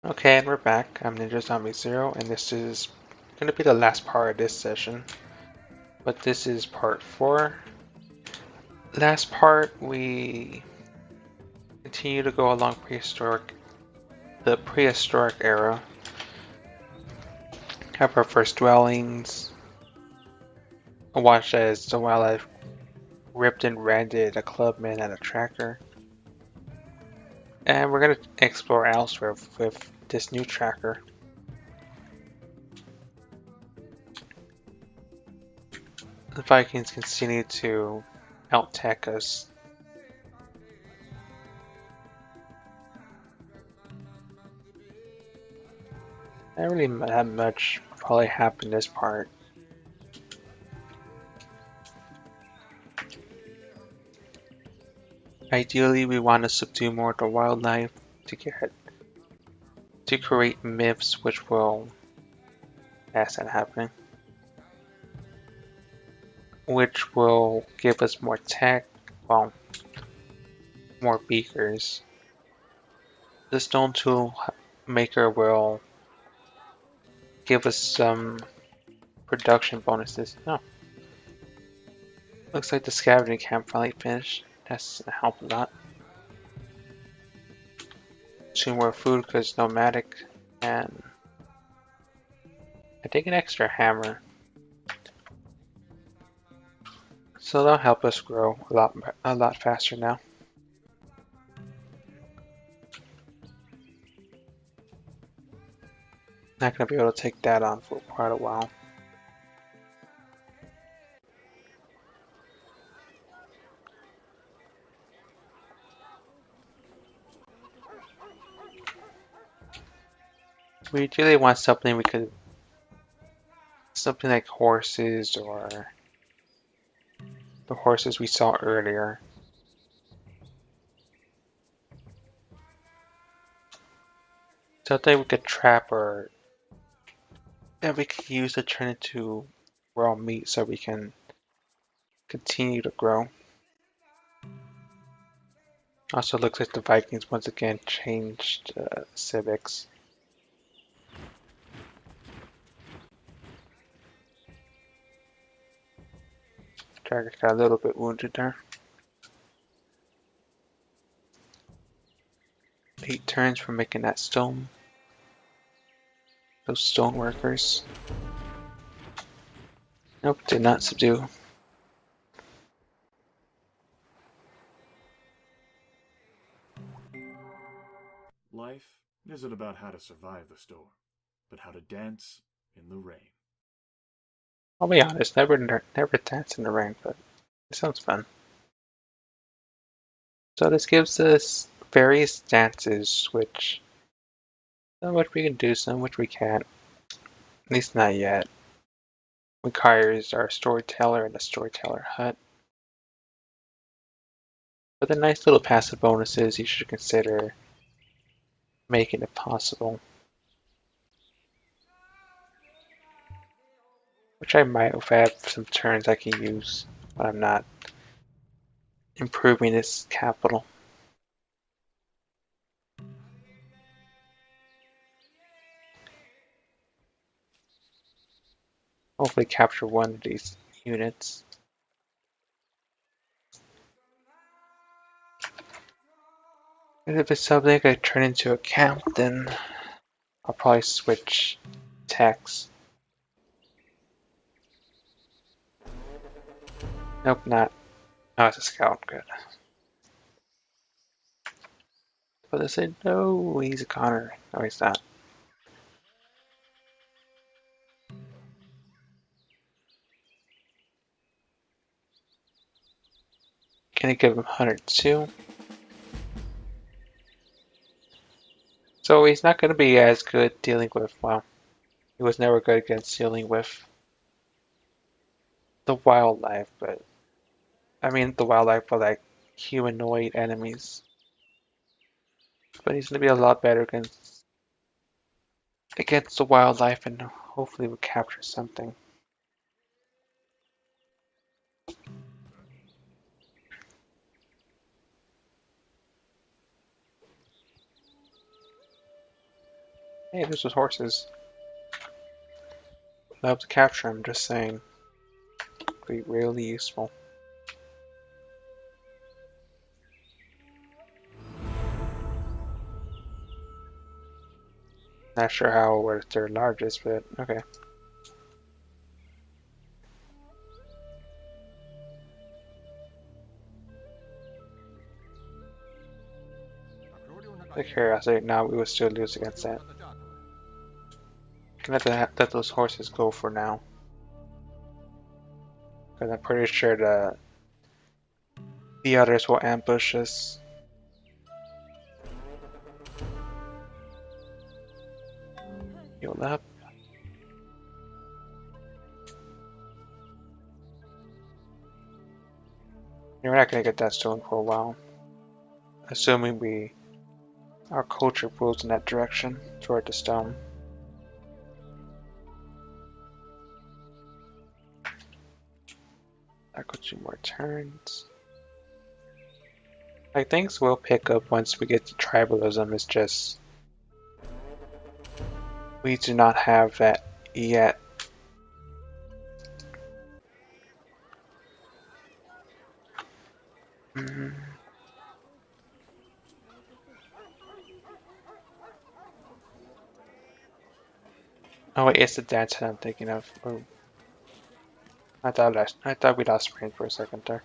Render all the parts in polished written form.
Okay, and we're back. I'm Ninja Zombie Zero, and this is going to be the last part of this session. But this is part 4. Last part, we continue to go along the prehistoric era. Have our first dwellings. Watch as the wildlife ripped and rended a clubman and a tracker. And we're going to explore elsewhere with this new tracker. The Vikings continue to out-tech us. Not really that much probably happened this part. Ideally, we want to subdue more of the wildlife to create myths which will, as that happening, which will give us more tech, well, more beakers. The stone tool maker will give us some production bonuses. Oh, looks like the scavenging camp finally finished. That's gonna help a lot. 2 more food because nomadic, and I think an extra hammer. So that'll help us grow a lot faster now. Not gonna be able to take that on for quite a while. We really want something something like horses or the horses we saw earlier. Something we could trap or that we could use to turn into raw meat so we can continue to grow. Also looks like the Vikings once again changed civics. Dragon got a little bit wounded there. 8 turns for making that stone. Those stone workers. Nope, did not subdue. Life isn't about how to survive the storm, but how to dance in the rain. I'll be honest, never danced in the rain, but it sounds fun. So this gives us various dances, which some which we can do, some which we can't. At least not yet. Requires our storyteller and the storyteller hut. But the nice little passive bonuses, you should consider making it possible. Which I might have some turns I can use when I'm not improving this capital. Hopefully capture one of these units. And if it's something I turn into a camp, then I'll probably switch techs. Nope, not. Oh, it's a scout. Good. But they said, no, he's a Connor. No, he's not. Can I give him 102? So he's not going to be as good dealing with, well, he was never good against dealing with the wildlife, but I mean the wildlife for like humanoid enemies. But he's going to be a lot better against the wildlife, and hopefully we'll capture something. Hey, there's those horses. Love to capture them, just saying. Be really useful. Not sure how we're third largest, but okay. The curiosity, now we would still lose against that. Can let those horses go for now. Because I'm pretty sure the others will ambush us. Heal up. You're not gonna get that stone for a while. Assuming our culture pulls in that direction toward the stone. That got 2 more turns. Like things will pick up once we get to tribalism. It's just we do not have that yet. Oh wait, it's the dance that I'm thinking of. Oh, I thought we lost brain for a second there.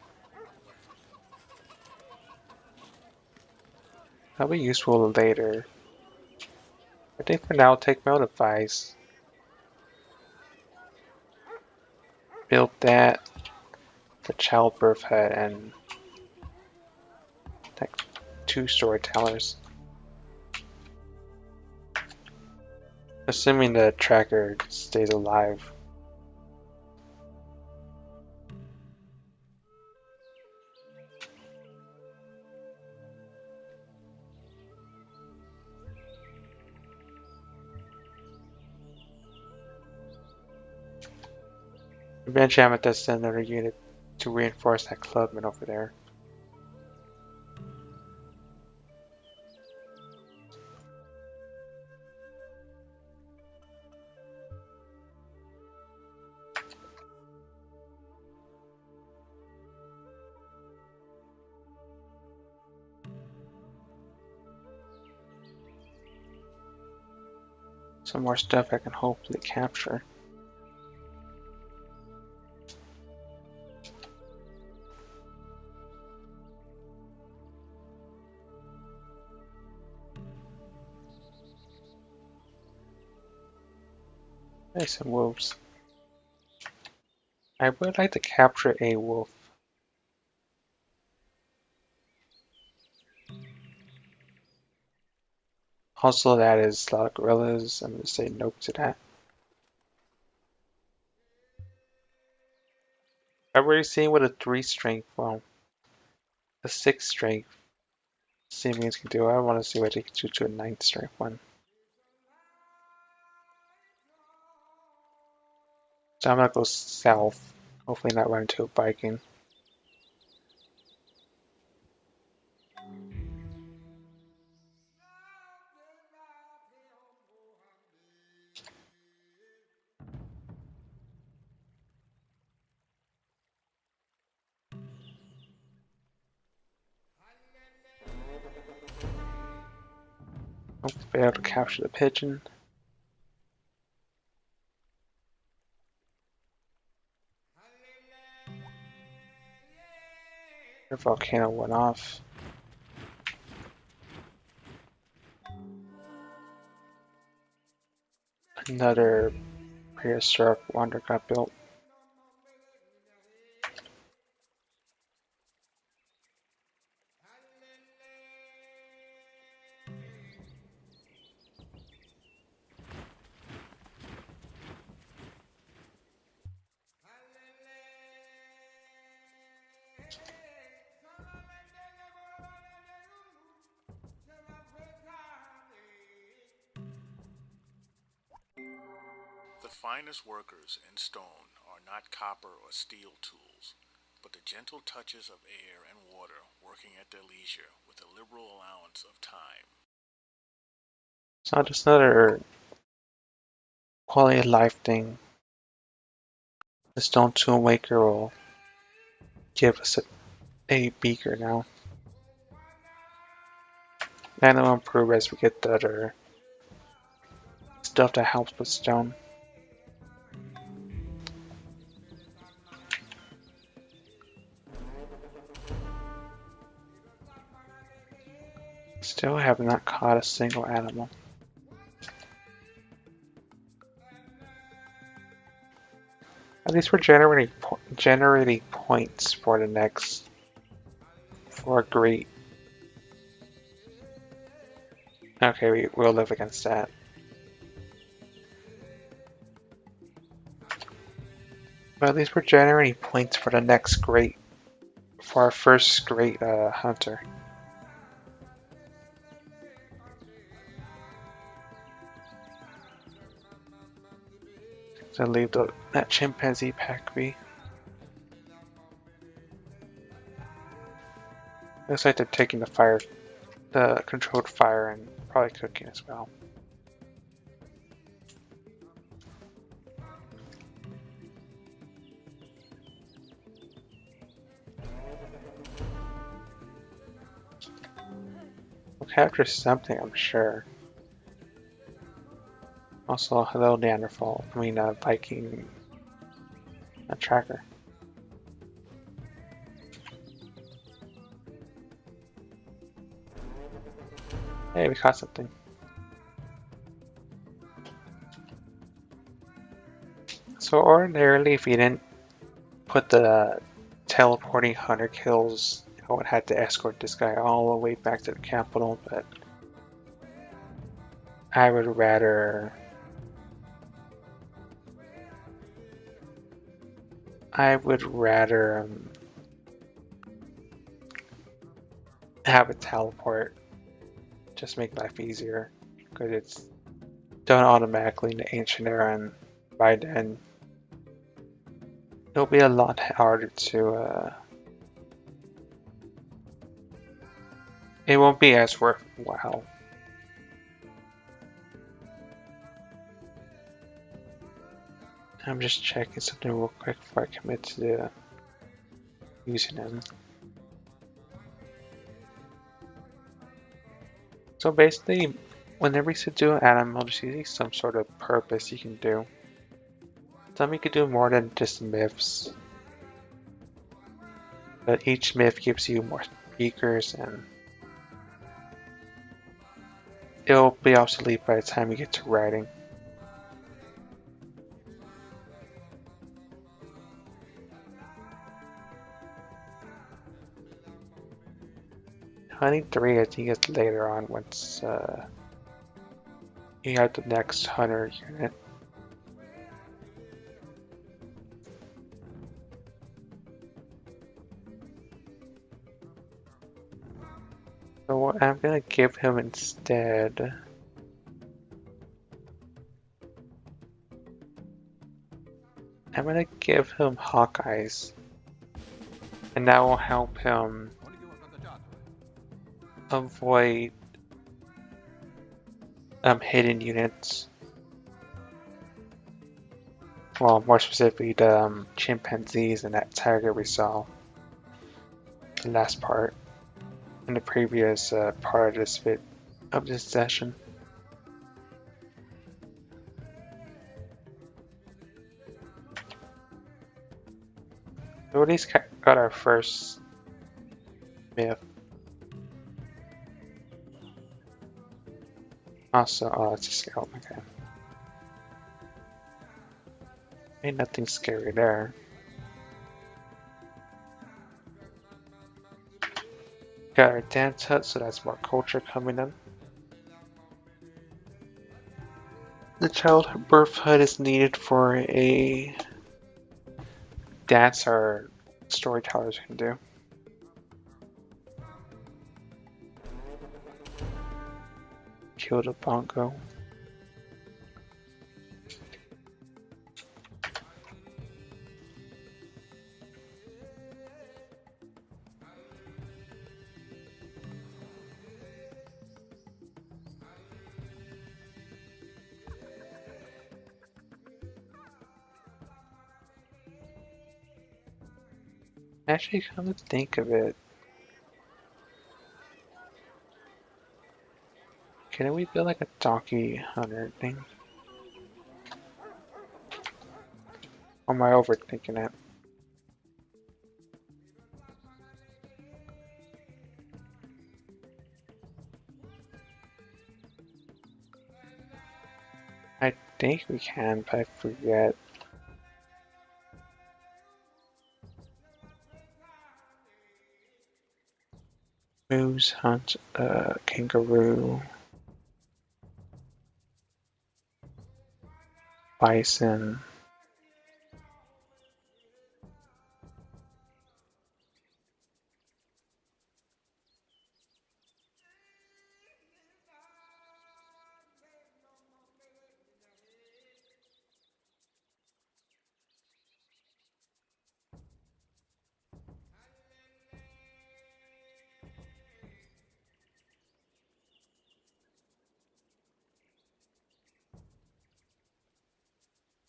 That'll be useful later. I think for now, take my own advice. Build that, the childbirth hut, and like 2 storytellers. Assuming the tracker stays alive. Eventually, I'm going to send another unit to reinforce that clubman over there. Some more stuff I can hopefully capture. Hey, some wolves. I would like to capture a wolf. Also, that is a lot of gorillas. I'm going to say nope to that. I've already seen what a 3 strength, well, a 6 strength Simians can do. I want to see what they can do to a 9th strength one. So I'm going to go south. Hopefully not run into a Viking. Hopefully be able to capture the pigeon. Their volcano went off. Another prehistoric wonder got built. The finest workers in stone are not copper or steel tools, but the gentle touches of air and water working at their leisure with a liberal allowance of time. So just another quality of life thing. The stone tool maker will give us a beaker now. And it'll improve as we get the other stuff that helps with stone. Still have not caught a single animal. At least we're generating points for the next, for a great. Okay, we'll live against that. But at least we're generating points for the next great, for our first great hunter. So leave that chimpanzee pack be. Looks like they're taking the controlled fire, and probably cooking as well. We'll capture something, I'm sure. Also, hello Neanderthal. I mean, Viking tracker. Hey, we caught something. So ordinarily, if you didn't put the teleporting hunter kills, I would have to escort this guy all the way back to the capital, but I would rather have a teleport, just make life easier, because it's done automatically in the ancient era, and by then it'll be a lot harder to it won't be as worthwhile. I'm just checking something real quick before I commit to using them. So basically, whenever you do an animal, there's usually some sort of purpose you can do. Some you can do more than just myths, but each myth gives you more speakers, and it'll be obsolete by the time you get to writing. Hunting 3, I think, is later on once you have the next hunter unit. So what I'm gonna give him instead, I'm gonna give him Hawkeyes, and that will help him avoid hidden units. Well, more specifically, the chimpanzees and that tiger we saw the last part in the previous part of this session. We at least got our first myth. Also, oh, it's a scalp. Okay. Ain't nothing scary there. Got our dance hut, so that's more culture coming in. The childbirth hut is needed for a dance our storytellers can do. Kill the bongo. Actually, come to think of it, can we build like a donkey hunter thing? Or am I overthinking it? I think we can, but I forget. Moose hunt a kangaroo, bison.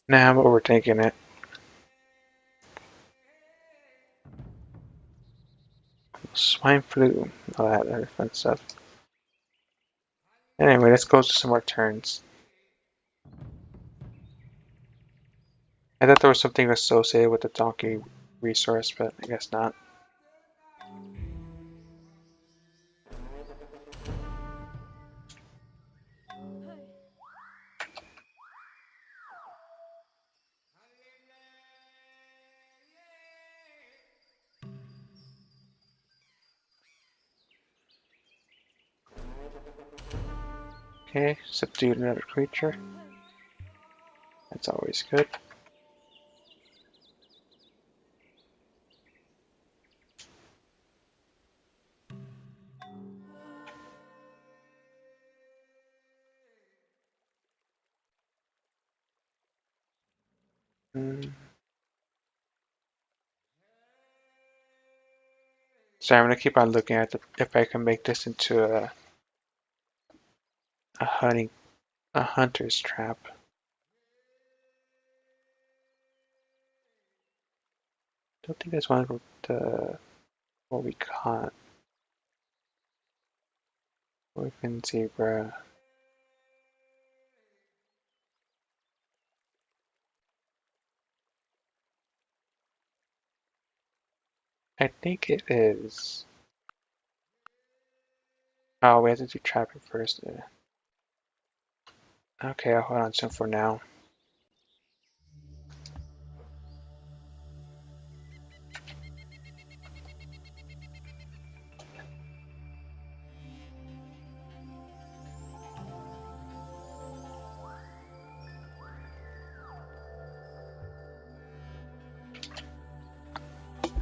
Nah, I'm overthinking it. Swine flu, all that other fun stuff. Anyway, let's go to some more turns. I thought there was something associated with the donkey resource, but I guess not. Okay, subdued another creature. That's always good. So I'm gonna keep on looking at if I can make this into a hunter's trap. Don't think there's one with what we caught. Orphan zebra. I think it is. Oh, we have to do trapping first. Okay, I'll hold on to him for now.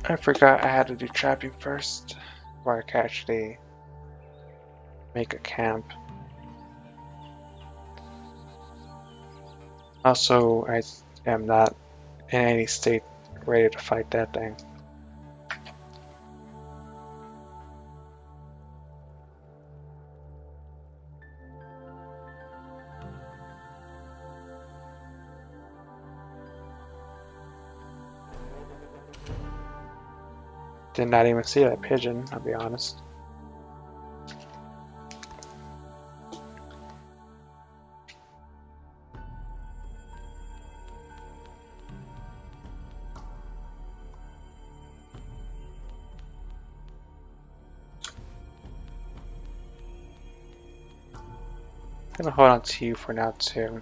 I forgot I had to do trapping first, where I could actually make a camp. Also, I am not in any state ready to fight that thing. Did not even see that pigeon, I'll be honest. I'm gonna hold on to you for now too.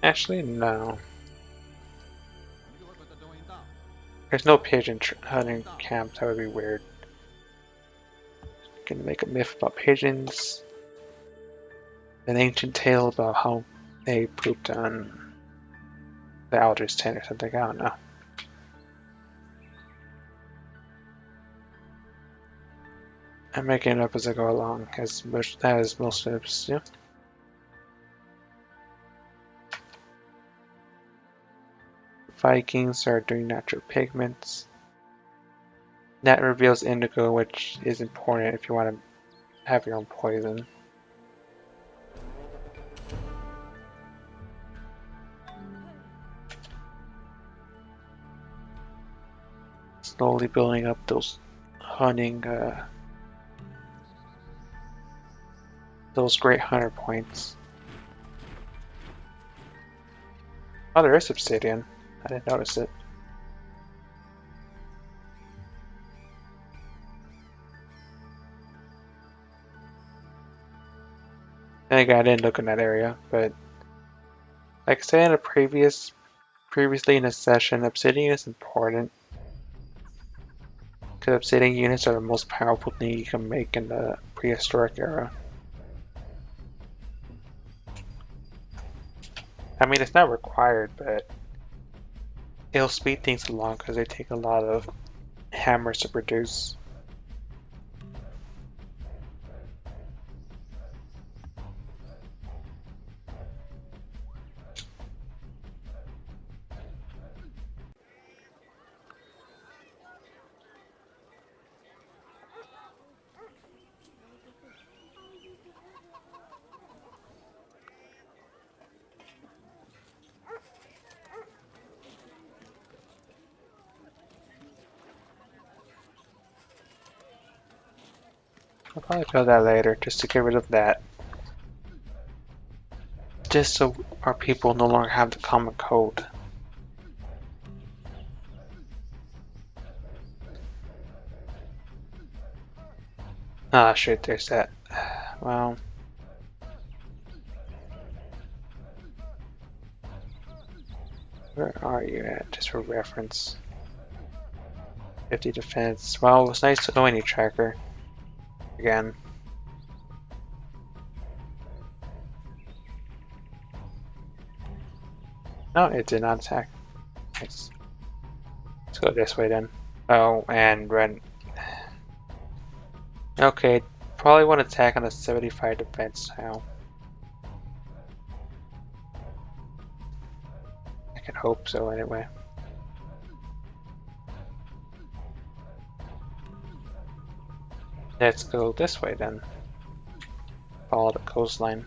Actually, no. There's no pigeon hunting camp, that would be weird. Gonna make a myth about pigeons. An ancient tale about how they pooped on the Alder's tent or something, I don't know. I'm making it up as I go along, as most of us do. Vikings are doing natural pigments. That reveals indigo, which is important if you want to have your own poison. slowly building up those hunting, those great hunter points. Oh, there is obsidian. I didn't notice it. And again, I didn't look in that area, but like I said in a previously in a session, obsidian is important because obsidian units are the most powerful thing you can make in the prehistoric era. I mean, it's not required, but it'll speed things along because they take a lot of hammers to produce. I'll probably build that later just to get rid of that. Just so our people no longer have the common code. Ah, shit, there's that. Well. Where are you at? Just for reference. 50 defense. Well, it was nice to know any tracker. Again. No, it did not attack. Nice. Let's go this way then. Oh, and run. Okay, probably want to attack on a 75 defense now. I can hope so anyway. Let's go this way then. Follow the coastline.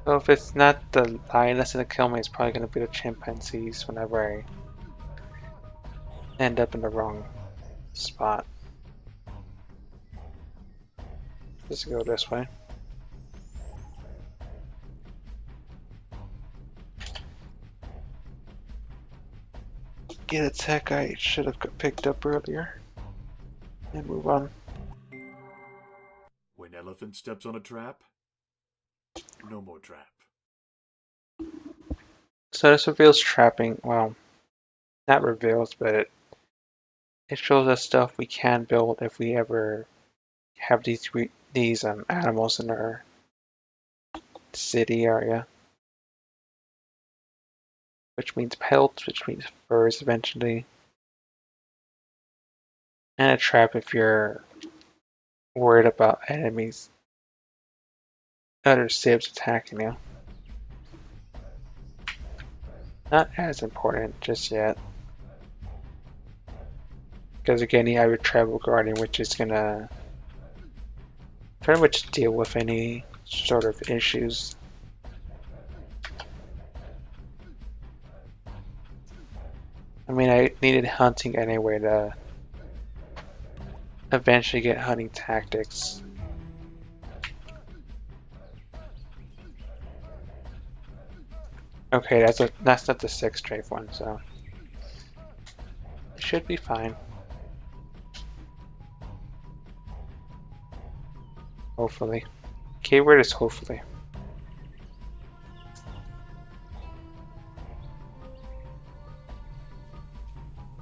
So if it's not the lioness gonna kill me, it's probably gonna be the chimpanzees whenever I end up in the wrong spot. Let's go this way. Get a tech I should have picked up earlier. And move on. When elephant steps on a trap, no more trap. So this reveals trapping. Well, not reveals, but it shows us stuff we can build if we ever have these animals in our city area. Which means pelts, which means furs eventually. And a trap if you're worried about enemies, other civs attacking you. Not as important just yet. Because again, you have your tribal guardian, which is gonna pretty much deal with any sort of issues. I mean, I needed hunting anyway to eventually get hunting tactics. Okay, that's not the 6th strafe one, so it should be fine. Hopefully. Keyword is hopefully.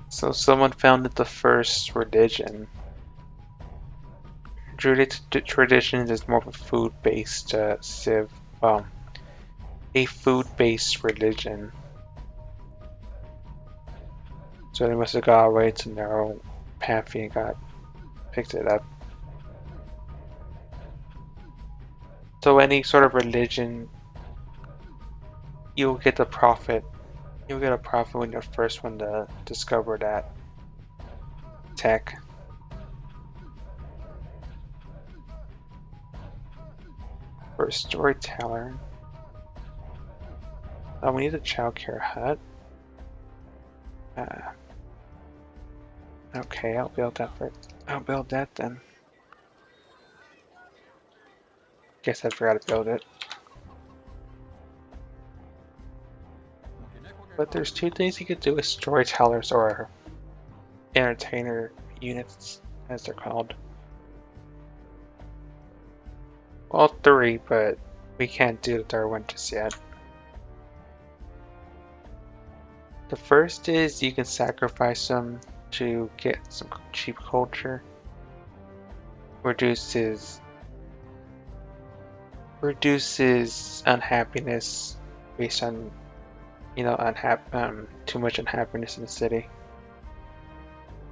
So someone founded the first religion. Druidic tradition is more of a food-based civ. Well, a food-based religion. So they must have got away to narrow Pantheon and picked it up. So any sort of religion, you'll get the profit. You'll get a profit when you're the first one to discover that tech. For a storyteller, we need a childcare hut. Okay, I'll build that first. I'll build that then. Guess I forgot to build it. But there's two things you could do with storytellers or entertainer units, as they're called. Well, three, but we can't do the third one just yet. The first is you can sacrifice them to get some cheap culture. Reduces unhappiness based on, you know, too much unhappiness in the city.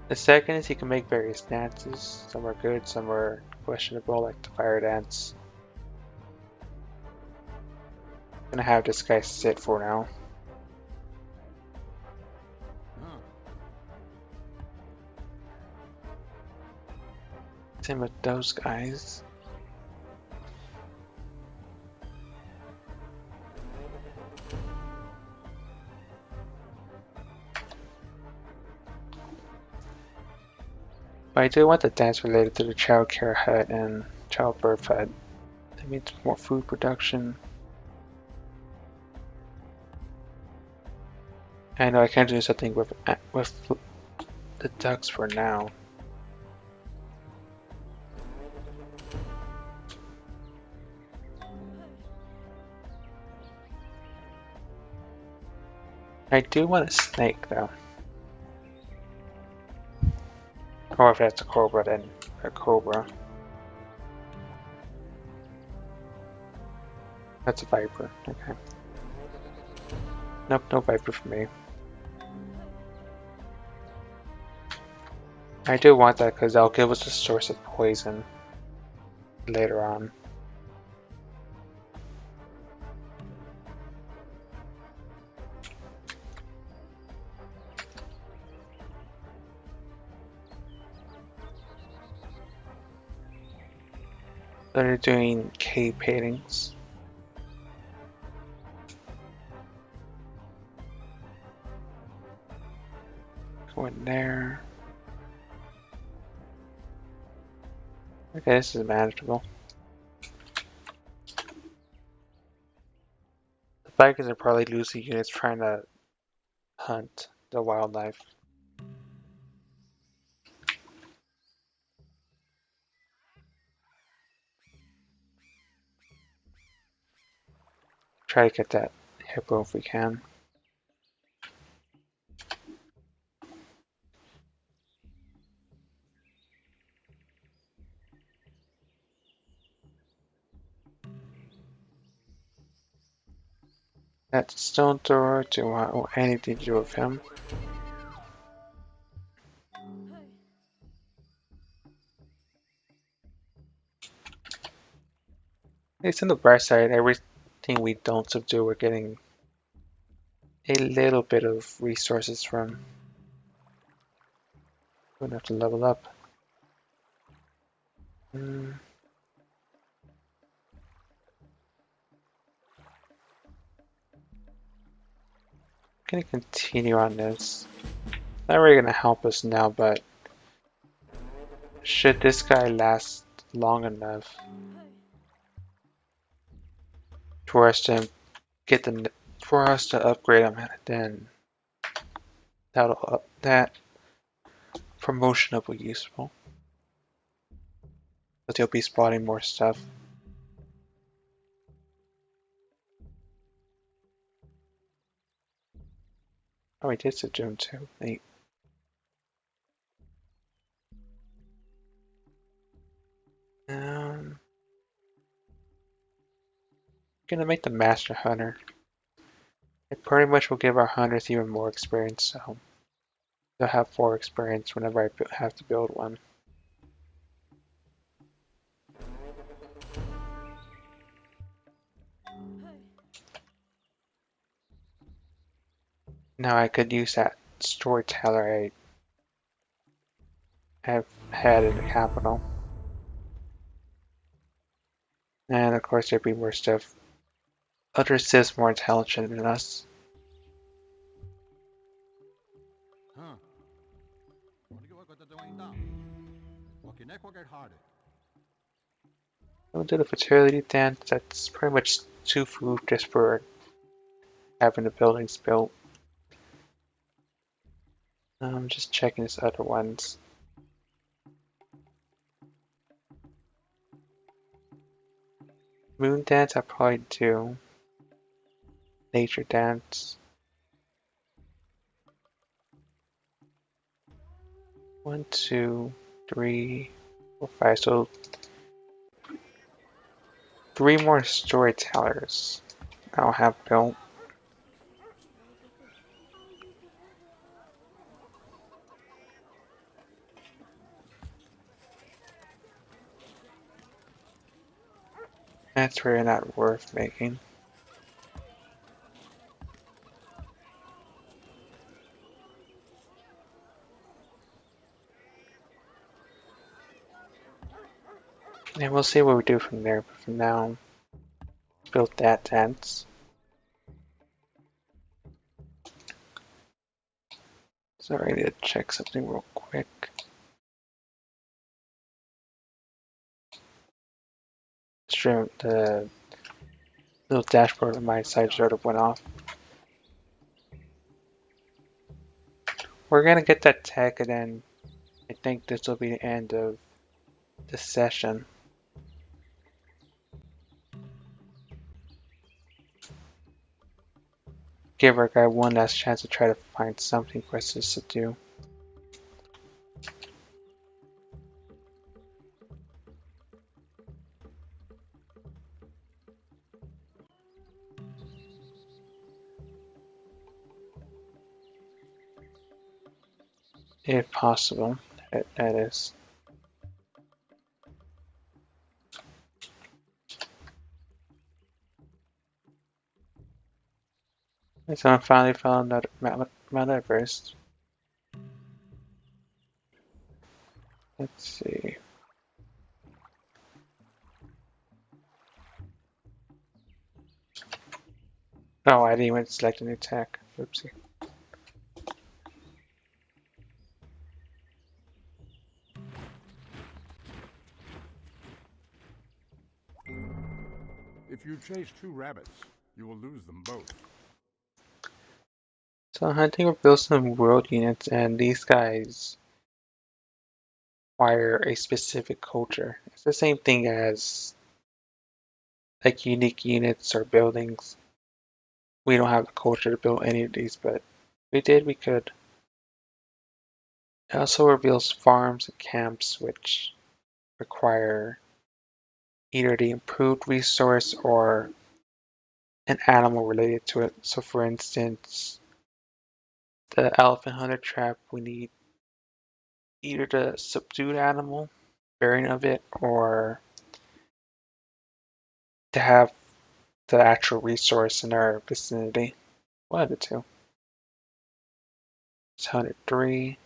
The second is you can make various dances. Some are good, some are questionable, like the fire dance. I'm gonna have this guy sit for now. Same with those guys. But I do want the dance related to the child care hut and childbirth hut. That means more food production. I know I can't do something with the ducks for now. I do want a snake though. Or if that's a cobra, then a cobra. That's a viper. Okay. Nope, no viper for me. I do want that because that'll give us a source of poison later on. They're doing cave paintings. Go in there. Okay, this is manageable. The Vikings are probably losing units trying to hunt the wildlife. Try to get that hippo if we can. That's a stone thrower. Do not want anything to do with him. It's on the bright side. Everything we don't subdue, we're getting a little bit of resources from. We don't have to level up. Gonna continue on this. Not really gonna help us now, but should this guy last long enough for us to upgrade him, then that promotion will be useful. But he'll be spotting more stuff. Oh, he did subdue him too. Neat. Gonna make the Master Hunter. It pretty much will give our hunters even more experience, so they'll have 4 experience whenever I have to build one. Now I could use that storyteller I have had in the capital. And of course there'd be more stuff. Other civs more intelligent than us. We'll do the fertility dance. That's pretty much 2 food just for having the buildings built. I'm just checking these other ones. Moon dance I probably do. Nature dance. 1, 2, 3, 4, 5. So 3 more storytellers I'll have built. That's really not worth making. And we'll see what we do from there. But for now, build that dance. Sorry, I need to check something real quick. Stream the little dashboard on my side sort of went off. We're gonna get that tech, and then I think this will be the end of the session. Give our guy one last chance to try to find something for us to do. If possible, that is. And so I finally found another Mount Everest. Let's see. Oh, I didn't even select a new tech. Oopsie. If you chase 2 rabbits, you will lose them both. So hunting will build some world units, and these guys require a specific culture. It's the same thing as like unique units or buildings. We don't have the culture to build any of these, but if we did, we could. It also reveals farms and camps, which require either the improved resource or an animal related to it. So for instance, the elephant hunter trap, we need either the subdued animal variant of it or to have the actual resource in our vicinity. One of the two. It's 103.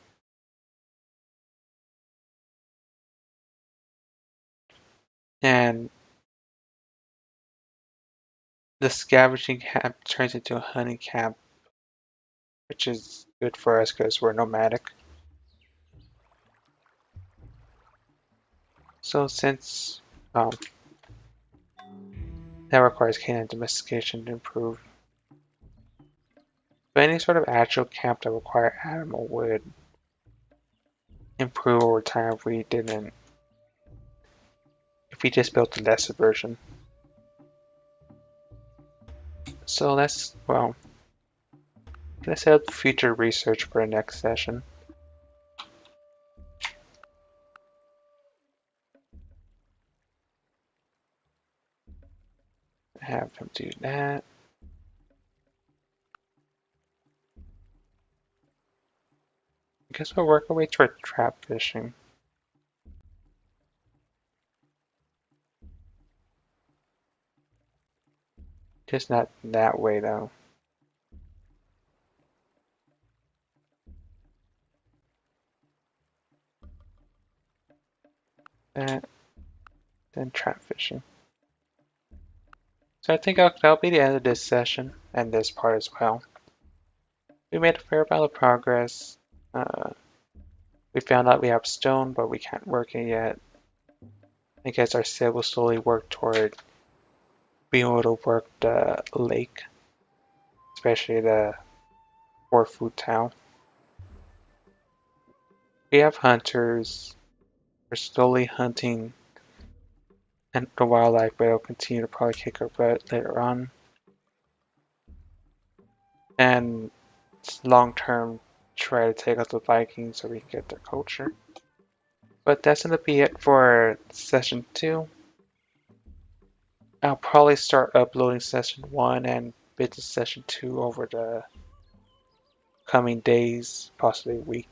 And the scavenging camp turns into a hunting camp, which is good for us because we're nomadic. So since that requires canine domestication to improve, but any sort of actual camp that require animal would improve over time if we just built the lesser version. So well, let's set up future research for the next session. Have him do that. I guess we'll work our way toward trap fishing. Just not that way though. That, then trap fishing. So I think that'll be the end of this session and this part as well. We made a fair amount of progress. We found out we have stone, but we can't work it yet. I guess our Civ will slowly work toward being able to work the lake, especially the 4-food town. We have hunters. We're slowly hunting and the wildlife, but it'll continue to probably kick our butt later on. And long term, try to take out the Vikings so we can get their culture. But that's going to be it for session 2. I'll probably start uploading session 1 and bits of session 2 over the coming days, possibly a week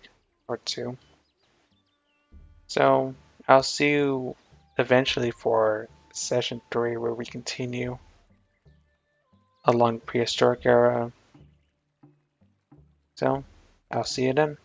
or two. So I'll see you eventually for session 3 where we continue along the prehistoric era. So I'll see you then.